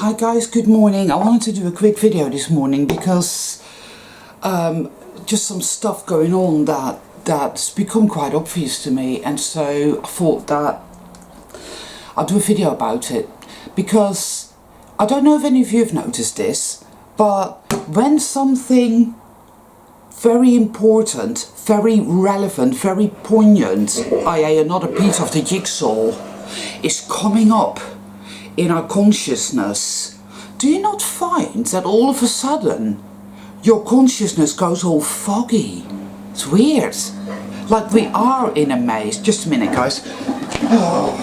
Hi guys, good morning. I wanted to do a quick video this morning because just some stuff going on that's become quite obvious to me, and so I thought that I'll do a video about it. Because I don't know if any of you have noticed this, but when something very important, very relevant, very poignant, i.e. another piece of the jigsaw, is coming up in our consciousness, do you not find that all of a sudden your consciousness goes all foggy? It's weird. Like we are in a maze. Just a minute, guys. Oh.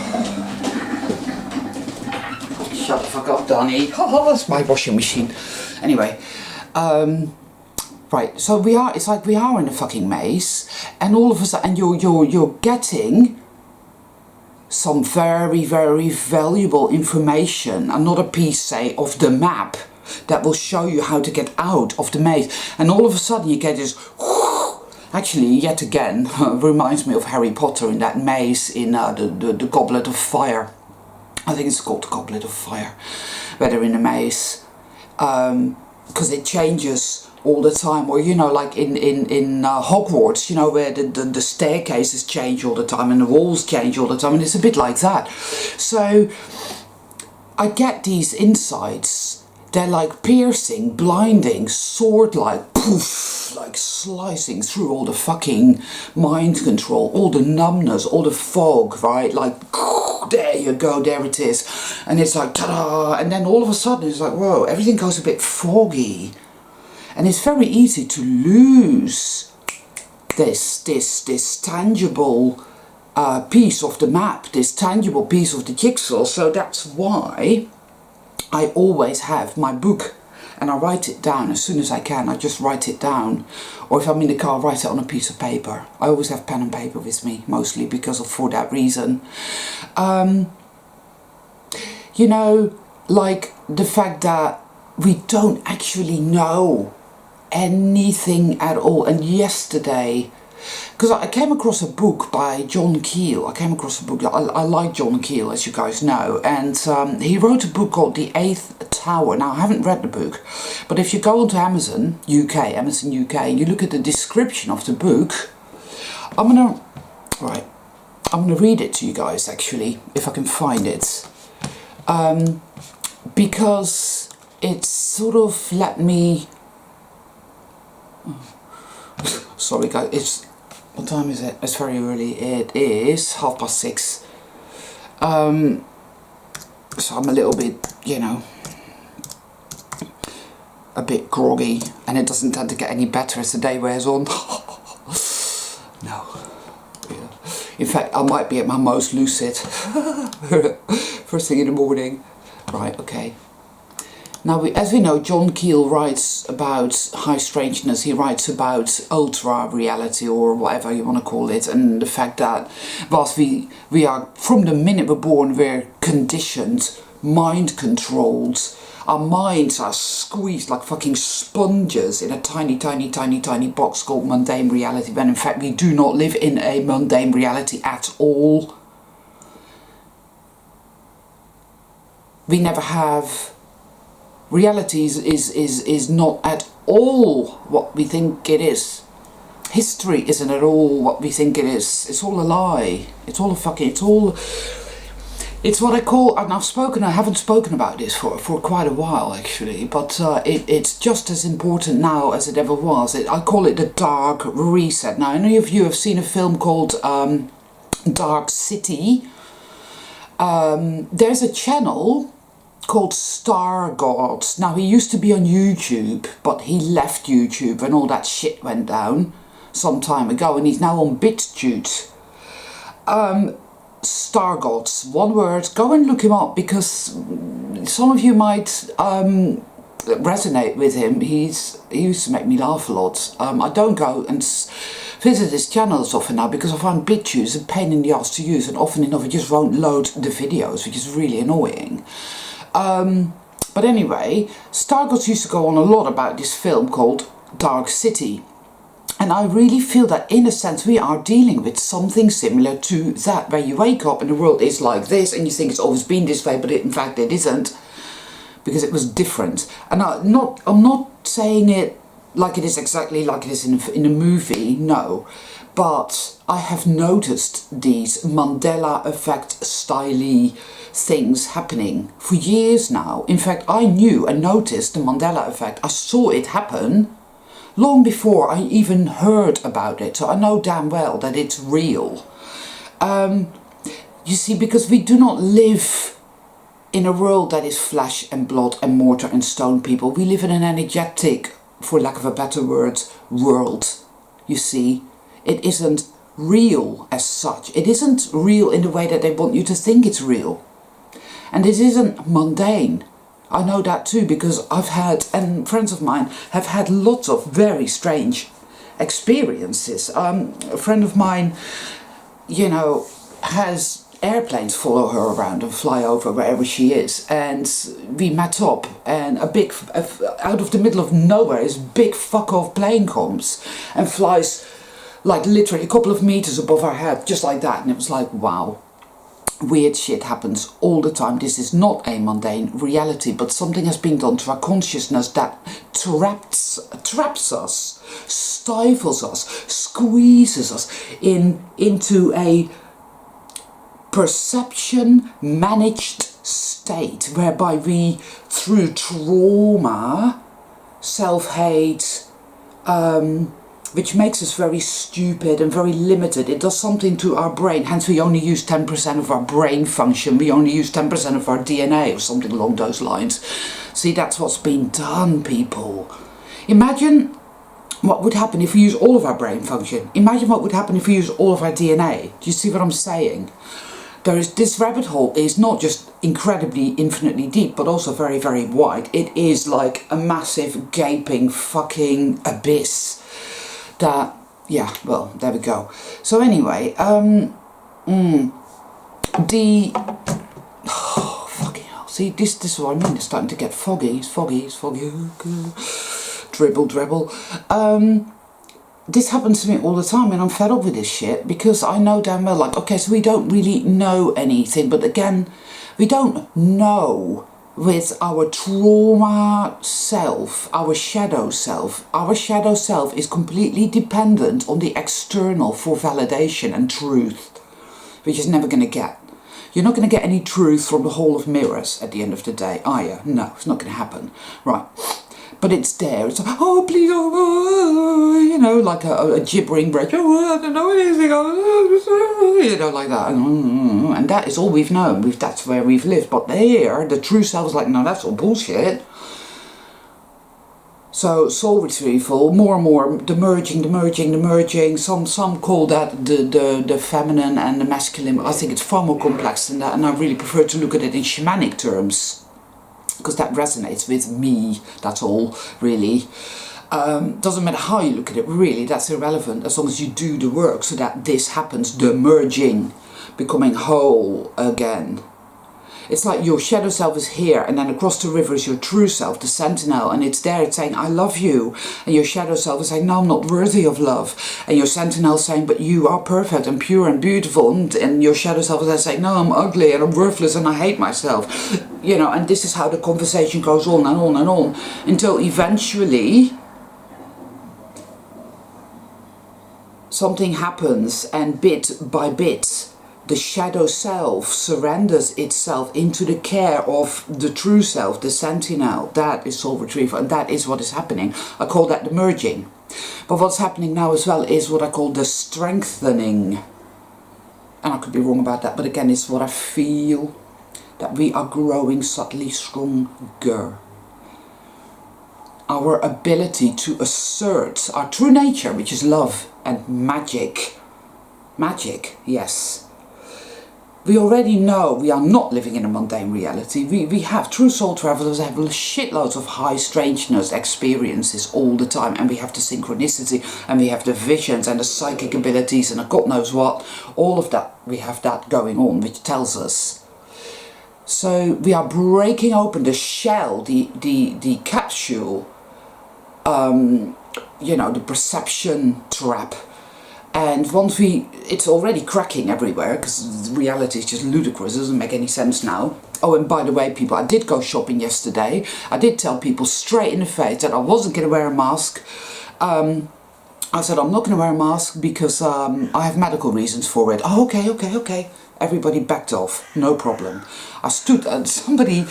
Shut the fuck up, Donnie. Oh, that's my washing machine. Anyway, right, so we are, it's like we are in a fucking maze, and all of a sudden you're getting some very, very valuable information, another piece, say, of the map that will show you how to get out of the maze, and all of a sudden you get this actually, yet again, reminds me of Harry Potter in that maze in the Goblet of Fire. I think it's called the Goblet of Fire, where they're in a maze, because it changes all the time, or you know, like in Hogwarts, you know, where the staircases change all the time and the walls change all the time, and it's a bit like that. So I get these insights. They're like piercing, blinding, sword-like, poof, like slicing through all the fucking mind control, all the numbness, all the fog, right? Like, there you go, there it is. And it's like, ta-da! And then all of a sudden it's like, whoa, everything goes a bit foggy. And it's very easy to lose this tangible piece of the map, this tangible piece of the jigsaw. So that's why I always have my book, and I write it down as soon as I can. I just write it down, or if I'm in the car, I write it on a piece of paper. I always have pen and paper with me, mostly because of, for that reason. You know, like the fact that we don't actually know anything at all. And yesterday, because I came across a book by John Keel. I like John Keel, as you guys know, and he wrote a book called The Eighth Tower. Now, I haven't read the book, but if you go onto Amazon UK, and you look at the description of the book, I'm gonna read it to you guys, actually, if I can find it, because it's sort of let me. Sorry guys, what time is it? It's very early. It is 6:30. So I'm a little bit, you know, a bit groggy, and it doesn't tend to get any better as the day wears on. No. Yeah. In fact, I might be at my most lucid first thing in the morning. Right, okay. Now, as we know, John Keel writes about high strangeness. He writes about ultra reality, or whatever you want to call it, and the fact that whilst we are, from the minute we're born, we're conditioned, mind controlled. Our minds are squeezed like fucking sponges in a tiny box called mundane reality, when in fact we do not live in a mundane reality at all. We never have. Reality is not at all what we think it is. History isn't at all what we think it is. It's all a lie. It's all a fucking, it's what I call, and I haven't spoken about this for quite a while actually, but it's just as important now as it ever was. I call it the dark reset. Now, any of you have seen a film called Dark City? There's a channel called Star Gods. Now, he used to be on YouTube, but he left YouTube when all that shit went down some time ago, and he's now on BitChute. Star Gods, one word. Go and look him up, because some of you might resonate with him. He used to make me laugh a lot. I don't go and visit his channel as often now, because I find BitChute is a pain in the ass to use, and often enough it just won't load the videos, which is really annoying. But anyway, Star Gods used to go on a lot about this film called Dark City. And I really feel that in a sense we are dealing with something similar to that, where you wake up and the world is like this and you think it's always been this way, but in fact it isn't. because it was different. And I'm not saying it like it is exactly like it is in a movie, no. But I have noticed these Mandela Effect style things happening for years now. In fact, I knew and noticed the Mandela Effect. I saw it happen long before I even heard about it. So I know damn well that it's real. You see, because we do not live in a world that is flesh and blood and mortar and stone, people. We live in an energetic, for lack of a better word, world. You see, it isn't real as such. It isn't real in the way that they want you to think it's real. And it isn't mundane. I know that too, because I've had, and friends of mine have had lots of very strange experiences. A friend of mine, you know, has airplanes follow her around and fly over wherever she is, and we met up, and out of the middle of nowhere, this big fuck off plane comes and flies like literally a couple of meters above our head, just like that. And it was like, wow. Weird shit happens all the time. This is not a mundane reality, but something has been done to our consciousness that traps us, stifles us, squeezes us into a perception managed state whereby we, through trauma, self-hate, which makes us very stupid and very limited. It does something to our brain, hence we only use 10% of our brain function, we only use 10% of our DNA or something along those lines. See, that's what's been done, people. Imagine what would happen if we use all of our brain function. Imagine what would happen if we use all of our DNA. Do you see what I'm saying? This rabbit hole is not just incredibly infinitely deep, but also very, very wide. It is like a massive gaping fucking abyss. That, yeah, well, there we go. So anyway, fucking hell. See, this is what I mean. It's starting to get foggy. It's foggy. Dribble. This happens to me all the time, and I'm fed up with this shit, because I know damn well, like, okay, so we don't really know anything, but again, we don't know with our trauma self, our shadow self. Our shadow self is completely dependent on the external for validation and truth, which is never going to get. You're not going to get any truth from the hall of mirrors at the end of the day, are you? No, it's not going to happen. Right. But it's there. It's like, oh, please, oh, you know, like a gibbering breath. Oh, I don't know anything. Oh, you know, like that. And that is all we've known. That's where we've lived. But there, the true self is like, no, that's all bullshit. So soul retrieval, more and more, the merging. Some call that the feminine and the masculine. I think it's far more complex than that, and I really prefer to look at it in shamanic terms, because that resonates with me. That's all, really. Doesn't matter how you look at it, really, that's irrelevant, as long as you do the work so that this happens, the merging, becoming whole again. It's like your shadow self is here, and then across the river is your true self, the sentinel, and it's there, it's saying, I love you. And your shadow self is saying, no, I'm not worthy of love. And your sentinel is saying, but you are perfect and pure and beautiful. And your shadow self is saying, no, I'm ugly and I'm worthless and I hate myself. You know, and this is how the conversation goes on and on and on, until eventually something happens, and bit by bit, the shadow self surrenders itself into the care of the true self, the sentinel. That is soul retrieval, and that is what is happening. I call that the merging. But what's happening now as well is what I call the strengthening. And I could be wrong about that, but again, it's what I feel, that we are growing subtly stronger. Our ability to assert our true nature, which is love and magic. Magic, yes. We already know we are not living in a mundane reality. We have true soul travelers, have shitloads of high strangeness experiences all the time, and we have the synchronicity, and we have the visions and the psychic abilities and God knows what. All of that, we have that going on, which tells us. So we are breaking open the shell, the capsule, you know, the perception trap. And once it's already cracking everywhere, because reality is just ludicrous, it doesn't make any sense now. Oh, and by the way, people, I did go shopping yesterday. I did tell people straight in the face that I wasn't going to wear a mask. I said, I'm not going to wear a mask because I have medical reasons for it. Oh, okay. Everybody backed off, no problem. I stood and somebody...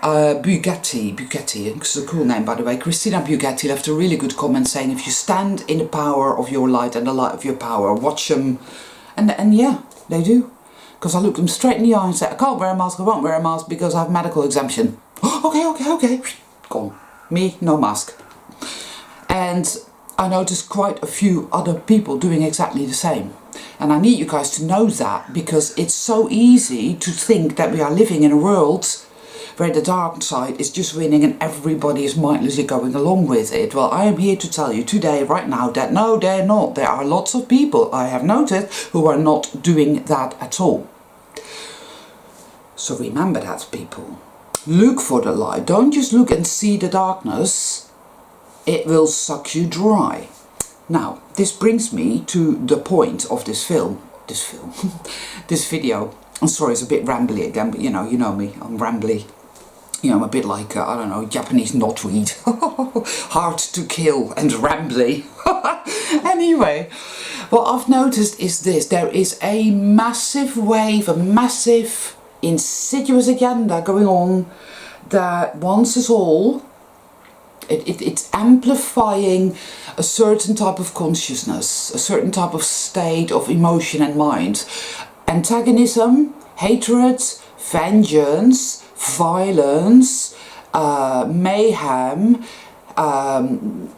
Bugatti, it's a cool name by the way, Christina Bugatti left a really good comment saying, if you stand in the power of your light and the light of your power, watch them. And yeah, they do. Because I looked them straight in the eye and said, I can't wear a mask, I won't wear a mask because I have medical exemption. Okay. Gone. Me, no mask. And I noticed quite a few other people doing exactly the same. And I need you guys to know that, because it's so easy to think that we are living in a world where the dark side is just winning and everybody is mindlessly going along with it. Well, I am here to tell you today, right now, that no, they're not. There are lots of people, I have noticed, who are not doing that at all. So remember that, people. Look for the light. Don't just look and see the darkness. It will suck you dry. Now, this brings me to the point of this video. I'm sorry, it's a bit rambly again, but you know me, I'm rambly. You know, I'm a bit like, I don't know, Japanese knotweed. Hard to kill and rambly. Anyway, what I've noticed is this. There is a massive wave, a massive insidious agenda going on that once is all, it's amplifying a certain type of consciousness, a certain type of state of emotion and mind. Antagonism, hatred, vengeance, violence, mayhem,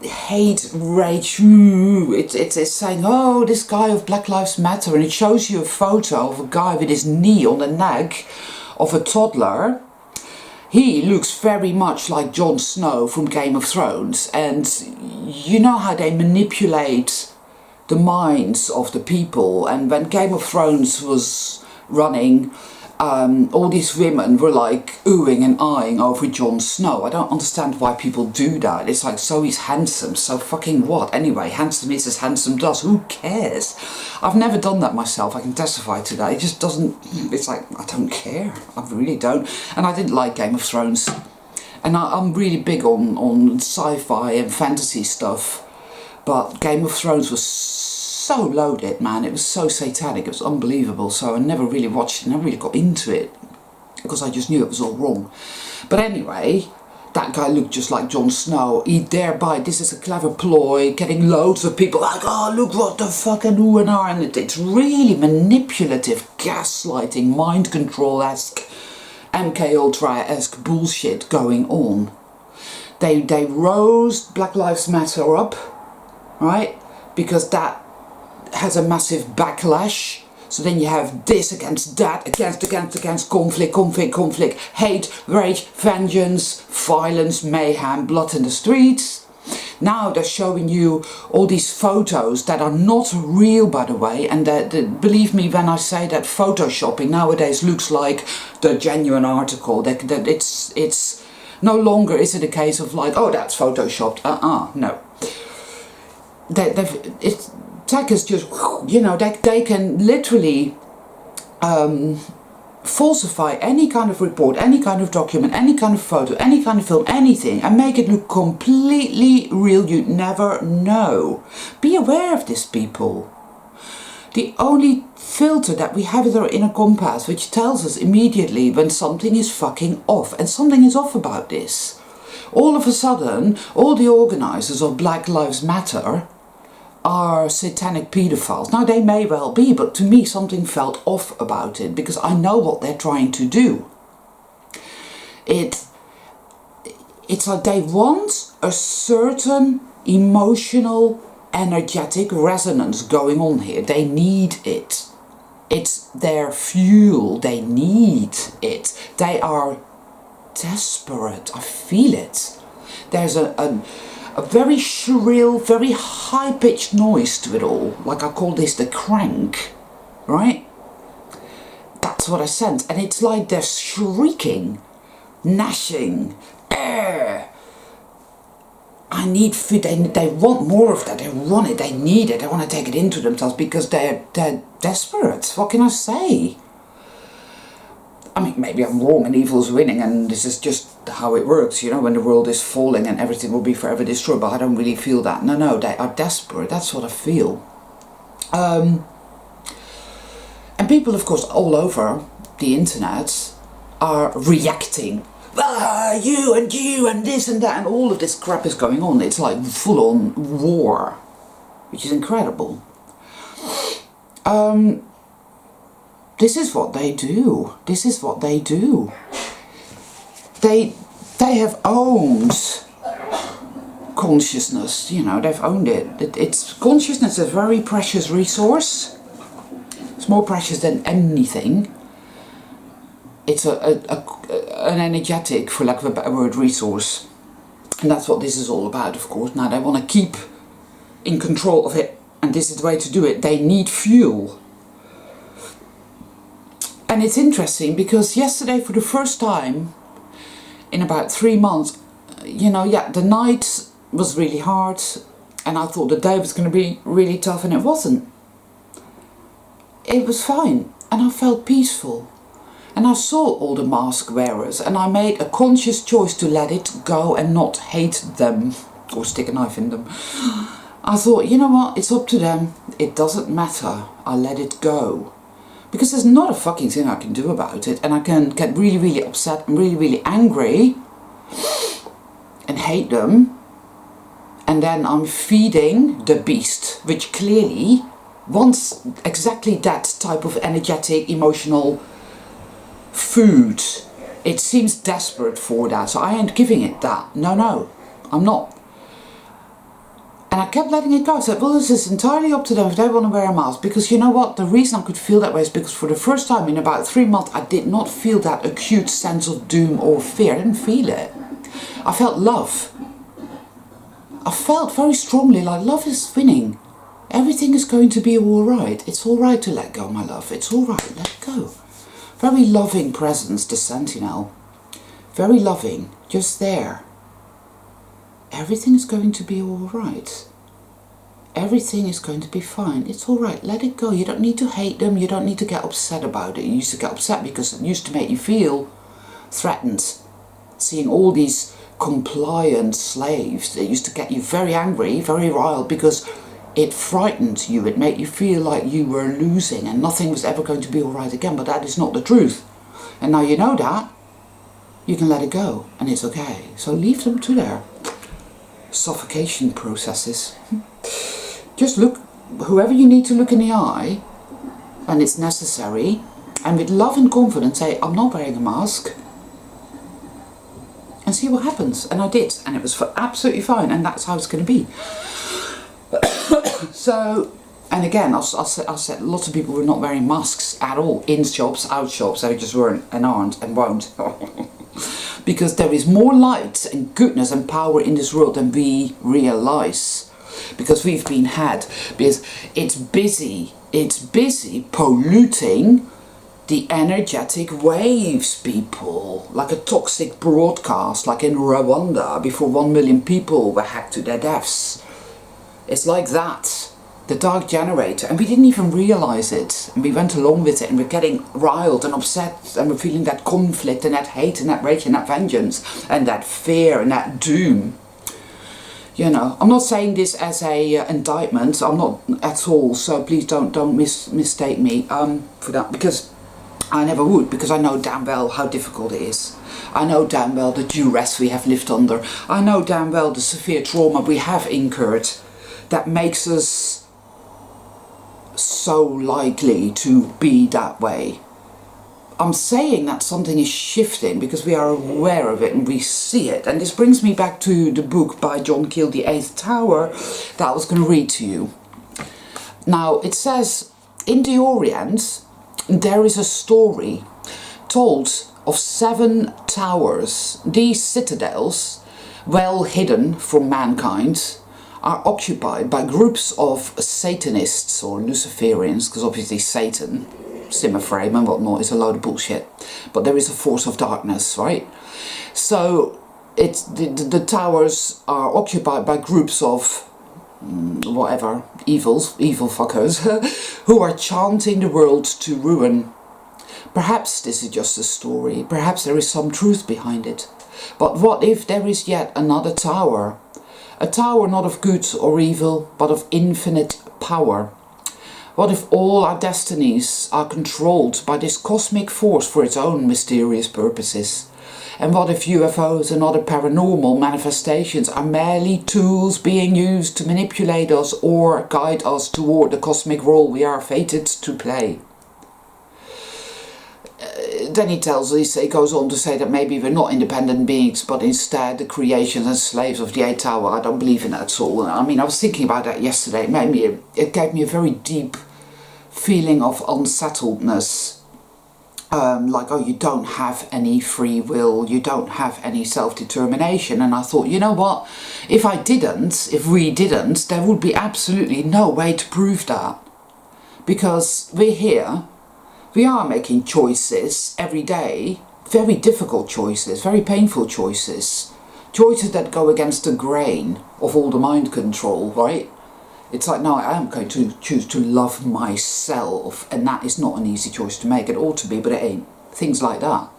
hate, rage. It's saying, oh, this guy of Black Lives Matter, and it shows you a photo of a guy with his knee on the neck of a toddler. He looks very much like Jon Snow from Game of Thrones, and you know how they manipulate the minds of the people. And when Game of Thrones was running, all these women were like oohing and eyeing over Jon Snow. I don't understand why people do that. It's like, so he's handsome, so fucking what? Anyway, handsome is as handsome does. Who cares? I've never done that myself, I can testify to that. It just doesn't, it's like, I don't care. I really don't. And I didn't like Game of Thrones. And I'm really big on sci-fi and fantasy stuff. But Game of Thrones was so loaded, man. It was so satanic, it was unbelievable. So I never really watched it, never really got into it, because I just knew it was all wrong. But anyway, that guy looked just like Jon Snow. He thereby, this is a clever ploy, getting loads of people like, oh, look what the fucking who and are, and it's really manipulative, gaslighting, mind control-esque, MK Ultra-esque bullshit going on. They rose Black Lives Matter up, right? Because that has a massive backlash. So then you have this against that, against, conflict, hate, rage, vengeance, violence, mayhem, blood in the streets. Now they're showing you all these photos that are not real, by the way, and that believe me when I say that photoshopping nowadays looks like the genuine article. That it's no longer is it a case of like, oh, that's photoshopped. No. Attackers just, you know, they can literally falsify any kind of report, any kind of document, any kind of photo, any kind of film, anything, and make it look completely real. You never know. Be aware of this, people. The only filter that we have is our inner compass, which tells us immediately when something is fucking off, and something is off about this. All of a sudden, all the organisers of Black Lives Matter are satanic paedophiles. Now they may well be, but to me something felt off about it, because I know what they're trying to do. It's like they want a certain emotional, energetic resonance going on here. They need it. It's their fuel. They need it. They are desperate. I feel it. There's a very shrill, very high-pitched noise to it all. Like I call this the crank, right? That's what I sense. And it's like they're shrieking, gnashing, I need food. They want more of that. They want it. They need it. They want to take it into themselves because they're desperate. What can I say? I mean, maybe I'm wrong and evil's winning and this is just how it works, you know, when the world is falling and everything will be forever destroyed, but I don't really feel that. No, they are desperate. That's what I feel. And people, of course, all over the internet are reacting. You and this and that and all of this crap is going on. It's like full-on war, which is incredible. This is what they do. This is what they do. They have owned consciousness, you know, they've owned it. It's consciousness is a very precious resource. It's more precious than anything. It's an energetic, for lack of a better word, resource. And that's what this is all about, of course. Now they want to keep in control of it, and this is the way to do it. They need fuel. And it's interesting because yesterday, for the first time in about 3 months, you know, yeah, the night was really hard and I thought the day was going to be really tough, and it wasn't. It was fine and I felt peaceful. And I saw all the mask wearers and I made a conscious choice to let it go and not hate them or stick a knife in them. I thought, you know what, it's up to them. It doesn't matter. I let it go. Because there's not a fucking thing I can do about it, and I can get really, really upset and really, really angry and hate them, and then I'm feeding the beast, which clearly wants exactly that type of energetic, emotional food. It seems desperate for that, so I ain't giving it that. No, I'm not. And I kept letting it go. I said, well, this is entirely up to them if they want to wear a mask. Because you know what? The reason I could feel that way is because for the first time in about 3 months, I did not feel that acute sense of doom or fear. I didn't feel it. I felt love. I felt very strongly like love is winning. Everything is going to be all right. It's all right to let go, my love. It's all right. Let go. Very loving presence, the Sentinel. Very loving. Just there. Everything is going to be all right. Everything is going to be fine. It's all right. Let it go. You don't need to hate them. You don't need to get upset about it. You used to get upset because it used to make you feel threatened. Seeing all these compliant slaves, it used to get you very angry, very riled, because it frightened you. It made you feel like you were losing and nothing was ever going to be all right again. But that is not the truth. And now you know that, you can let it go and it's okay. So leave them to their suffocation processes. Just look, whoever you need to look in the eye, and it's necessary, and with love and confidence say, I'm not wearing a mask, and see what happens. And I did, and it was absolutely fine, and that's how it's going to be. So, and again, I said lots of people were not wearing masks at all, in shops, out shops, they just weren't and aren't and won't. Because there is more light and goodness and power in this world than we realise. Because we've been had. Because it's busy polluting the energetic waves, people. Like a toxic broadcast, like in Rwanda, before 1 million people were hacked to their deaths. It's like that. The dark generator, and we didn't even realise it, and we went along with it, and we're getting riled and upset, and we're feeling that conflict and that hate and that rage and that vengeance and that fear and that doom. You know, I'm not saying this as a indictment. I'm not at all. So please don't mistake me for that, because I never would, because I know damn well how difficult it is. I know damn well the duress we have lived under. I know damn well the severe trauma we have incurred that makes us so likely to be that way. I'm saying that something is shifting because we are aware of it and we see it. And this brings me back to the book by John Keel, The Eighth Tower, that I was going to read to you. Now, it says, in the Orient, there is a story told of 7 towers. These citadels, well hidden from mankind, are occupied by groups of Satanists or Luciferians, because obviously Satan, simmer frame and whatnot, is a load of bullshit. But there is a force of darkness, right? So it's the towers are occupied by groups of whatever, evil fuckers who are chanting the world to ruin. Perhaps this is just a story, perhaps there is some truth behind it. But what if there is yet another tower? A tower not of good or evil, but of infinite power. What if all our destinies are controlled by this cosmic force for its own mysterious purposes? And what if UFOs and other paranormal manifestations are merely tools being used to manipulate us or guide us toward the cosmic role we are fated to play? Then he goes on to say that maybe we're not independent beings, but instead the creations and slaves of the 8th tower. I don't believe in that at all. I mean, I was thinking about that yesterday. It gave me a very deep feeling of unsettledness. Like, oh, you don't have any free will, you don't have any self-determination. And I thought, you know what, if we didn't, there would be absolutely no way to prove that. Because we're here, we are making choices every day, very difficult choices, very painful choices. Choices that go against the grain of all the mind control, right? It's like, no, I am going to choose to love myself, and that is not an easy choice to make. It ought to be, but it ain't. Things like that.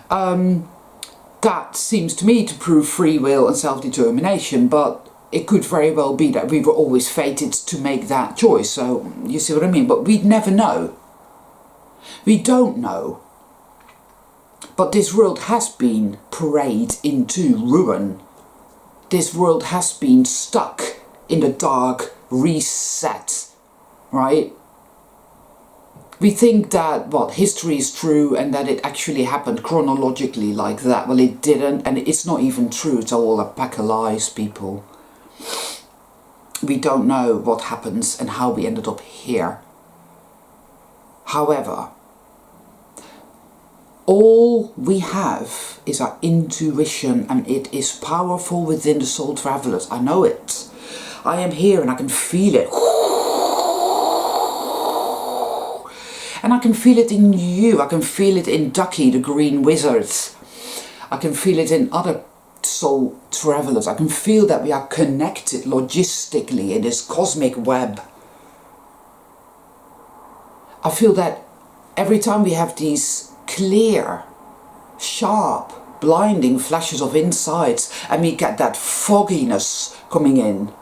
That seems to me to prove free will and self-determination, but it could very well be that we were always fated to make that choice. So, you see what I mean? But we'd never know. We don't know. But this world has been paraded into ruin. This world has been stuck in the dark reset, right? We think that, history is true and that it actually happened chronologically like that. Well, it didn't, and it's not even true. It's all a pack of lies, people. We don't know what happens and how we ended up here. However, all we have is our intuition, and it is powerful within the soul travelers. I know it. I am here and I can feel it. And I can feel it in you. I can feel it in Ducky, the green wizard. I can feel it in other soul travelers. I can feel that we are connected logistically in this cosmic web. I feel that every time we have these clear, sharp, blinding flashes of insights and we get that fogginess coming in,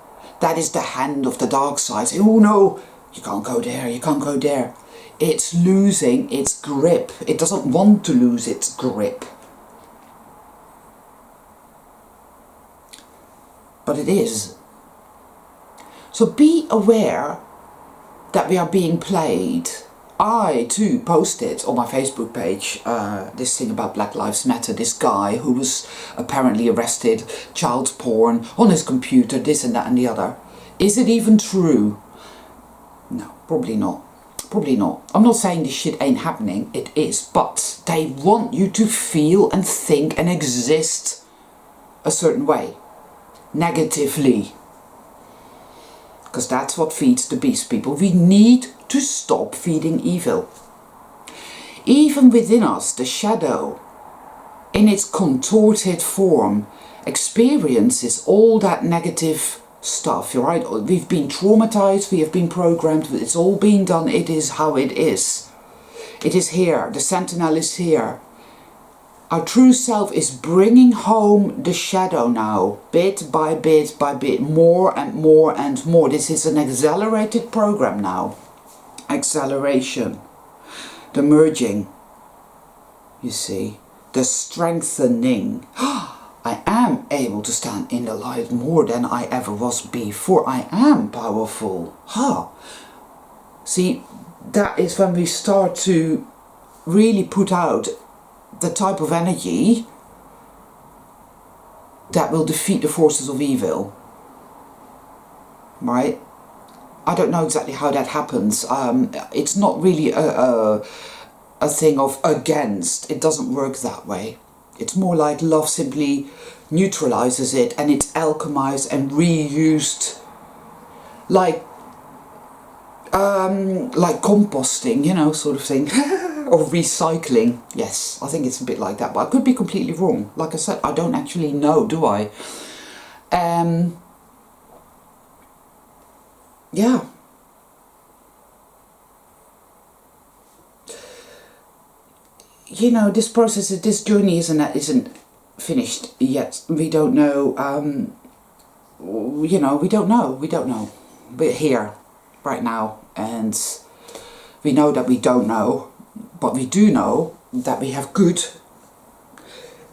that is the hand of the dark side. Oh no, you can't go there, you can't go there. It's losing its grip. It doesn't want to lose its grip. But it is. So be aware that we are being played. I too posted on my Facebook page this thing about Black Lives Matter, this guy who was apparently arrested, child porn, on his computer, this and that and the other. Is it even true? No, probably not. Probably not. I'm not saying this shit ain't happening, it is, but they want you to feel and think and exist a certain way, negatively. Because that's what feeds the beast, people. We need to stop feeding evil. Even within us, the shadow, in its contorted form, experiences all that negative stuff, right? We've been traumatized, we have been programmed, it's all been done, it is how it is. It is here, the sentinel is here. Our true self is bringing home the shadow now, bit by bit by bit, more and more and more. This is an accelerated program now. Acceleration. The merging. You see. The strengthening. I am able to stand in the light more than I ever was before. I am powerful. See, that is when we start to really put out the type of energy that will defeat the forces of evil. Right? I don't know exactly how that happens. It's not really a thing of against. It doesn't work that way. It's more like love simply neutralizes it and it's alchemized and reused like composting, you know, sort of thing. or recycling. Yes, I think it's a bit like that, but I could be completely wrong. Like I said, I don't actually know, do I? Yeah. You know, this process, this journey isn't finished yet. We don't know, you know, we don't know. We're here right now, and we know that we don't know, but we do know that we have good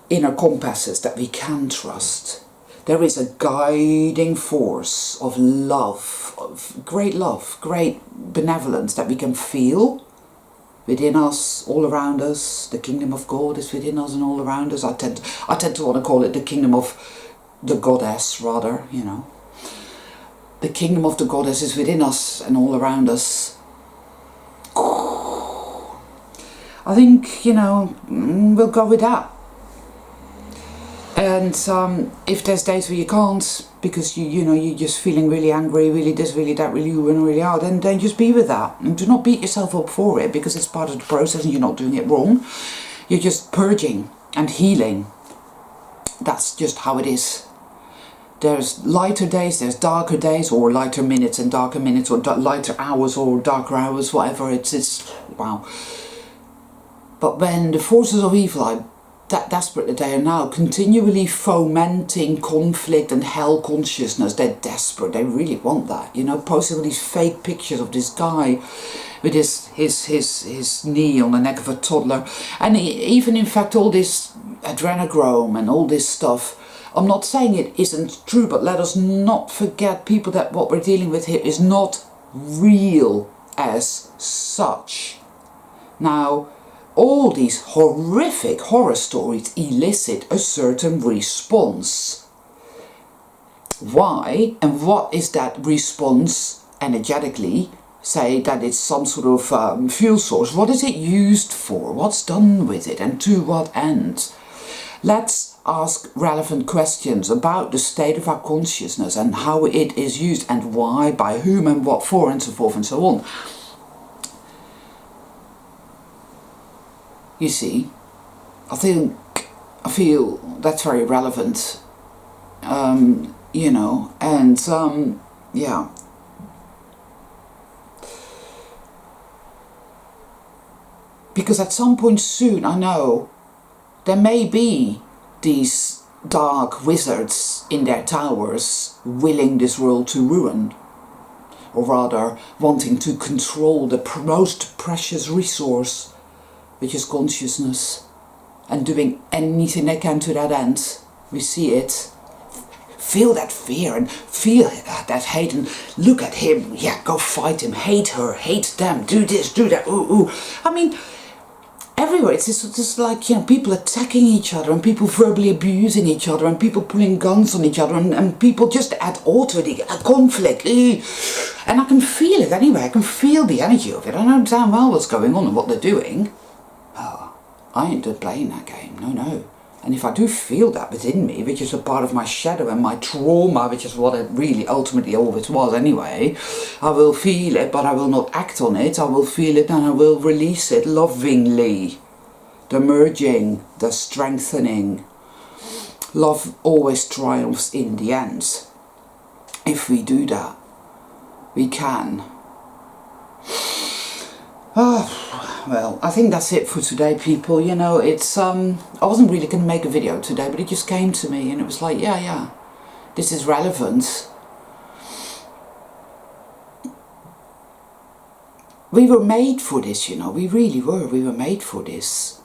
inner compasses that we can trust. There is a guiding force of love, great benevolence that we can feel within us, all around us. The kingdom of God is within us and all around us. I tend to want to call it the kingdom of the goddess, rather, you know. The kingdom of the goddess is within us and all around us. I think, you know, we'll go with that. And if there's days where you can't, because you know, you're just feeling really angry, really this, really that, really who and really out, then just be with that. And do not beat yourself up for it, because it's part of the process and you're not doing it wrong. You're just purging and healing. That's just how it is. There's lighter days, there's darker days, or lighter minutes and darker minutes, or lighter hours or darker hours, whatever. It's wow. But when the forces of evil are that desperate that they are now, continually fomenting conflict and hell consciousness, they're desperate, they really want that, you know, posting all these fake pictures of this guy with his knee on the neck of a toddler, and even in fact all this adrenochrome and all this stuff. I'm not saying it isn't true, but let us not forget, people, that what we're dealing with here is not real as such. Now, all these horrific horror stories elicit a certain response. Why and what is that response energetically? Say that it's some sort of fuel source. What is it used for? What's done with it, and to what end? Let's ask relevant questions about the state of our consciousness and how it is used and why, by whom and what for, and so forth and so on. You see, I feel that's very relevant, you know, and yeah. Because at some point soon, I know, there may be these dark wizards in their towers willing this world to ruin, or rather wanting to control the most precious resource, which is consciousness, and doing anything they can to that end. We see it. Feel that fear and feel that hate, and look at him, yeah, go fight him, hate her, hate them, do this, do that, ooh, ooh. I mean, everywhere it's just like, you know, people attacking each other, and people verbally abusing each other, and people pulling guns on each other, and people just at odds with a conflict. And I can feel it anyway, I can feel the energy of it. I know damn well what's going on and what they're doing. Oh, I ain't playing that game, no. And if I do feel that within me, which is a part of my shadow and my trauma, which is what it really ultimately always was anyway, I will feel it, but I will not act on it. I will feel it and I will release it lovingly. The merging, the strengthening. Love always triumphs in the end. If we do that, we can. Well, I think that's it for today, people. You know, it's I wasn't really going to make a video today, but it just came to me and it was like, yeah, this is relevant. We were made for this, you know, we really were. We were made for this.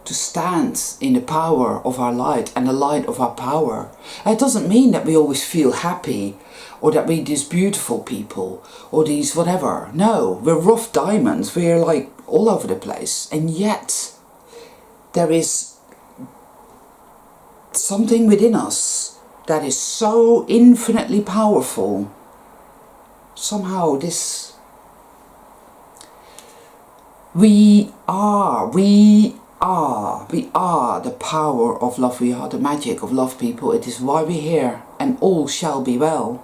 To stand in the power of our light and the light of our power. It doesn't mean that we always feel happy, or that we're these beautiful people, or these whatever. No, we're rough diamonds, we're like all over the place. And yet, there is something within us that is so infinitely powerful. Somehow this... We are the power of love. We are the magic of love, people. It is why we're here, and all shall be well.